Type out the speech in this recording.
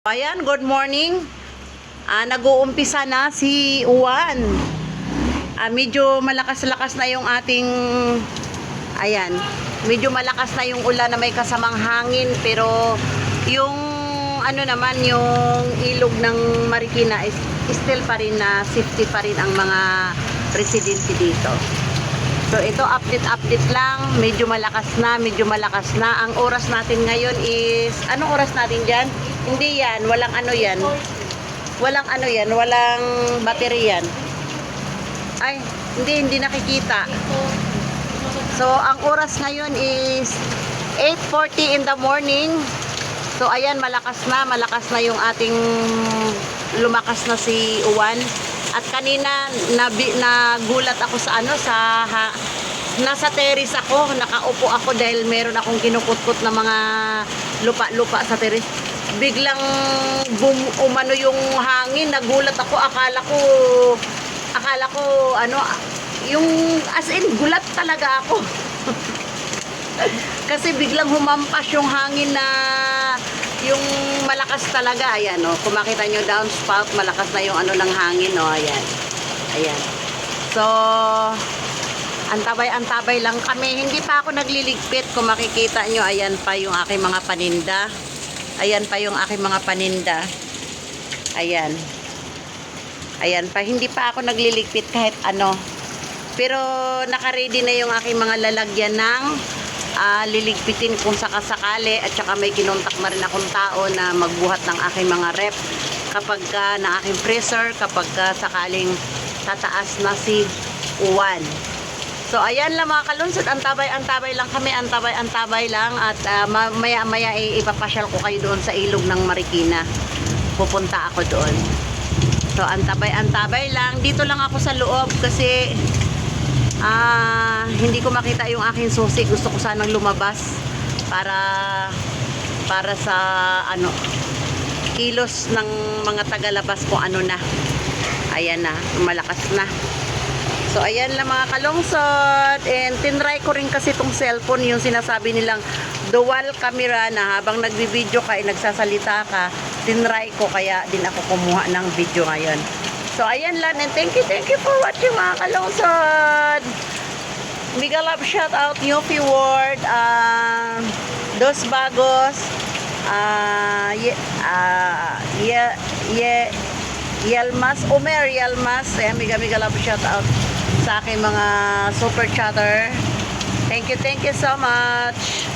Ayan, good morning. Nag-uumpisa na si Uwan. Medyo malakas-lakas na yung ating, ayan, medyo malakas na yung ulan na may kasamang hangin, pero yung ano naman, yung ilog ng Marikina is still pa rin na safety pa rin ang mga residente dito. So ito, update lang, medyo malakas na. Ang oras natin ngayon is, anong oras natin dyan? Hindi yan, walang ano yan. Walang battery yan. Ay, hindi nakikita. So ang oras ngayon is 8:40 in the morning. So ayan, malakas na yung ating lumakas na si Uwan. At kanina nagulat ako sa nasa terrace ako, nakaupo ako dahil meron akong kinukutkot na mga lupa sa terrace. Biglang umano yung hangin, nagulat ako, akala ko yung as in gulat talaga ako. Kasi biglang humampas yung hangin na yung malakas talaga. Ayan, kung makita nyo downspout, malakas na yung ng hangin, ayan. So antabay lang kami, hindi pa ako nagliligpit. Kung makikita nyo, ayan pa yung aking mga paninda. Ayan pa, hindi pa ako nagliligpit kahit ano. Pero naka-ready na yung aking mga lalagyan ng liligpitin kung sakasakali. At saka may kinontak na rin akong tao na magbuhat ng aking mga rep kapag na aking freezer, kapag sakaling tataas na si Uwan. So ayan lang mga kalunsod, antabay lang kami, antabay lang. At maya ipapasyal ko kayo doon sa ilog ng Marikina. Pupunta ako doon. So antabay lang. Dito lang ako sa loob kasi hindi ko makita yung aking susi. Gusto ko sanang lumabas para sa kilos ng mga tagalabas kung ano na. Ayan na, malakas na. So ayan lang mga kalungsod. And tinry ko rin kasi itong cellphone, yung sinasabi nilang dual camera, na habang nagbibideo ka nagsasalita ka. Tinry ko, kaya din ako kumuha ng video ngayon. So ayan lang, and thank you for watching mga kalungsod. Mega love shout out Yupi Ward, Dos Bagos, Yelmas, Omer Yelmas. Ayan, mega love shout out sa aking mga super chatter. Thank you so much.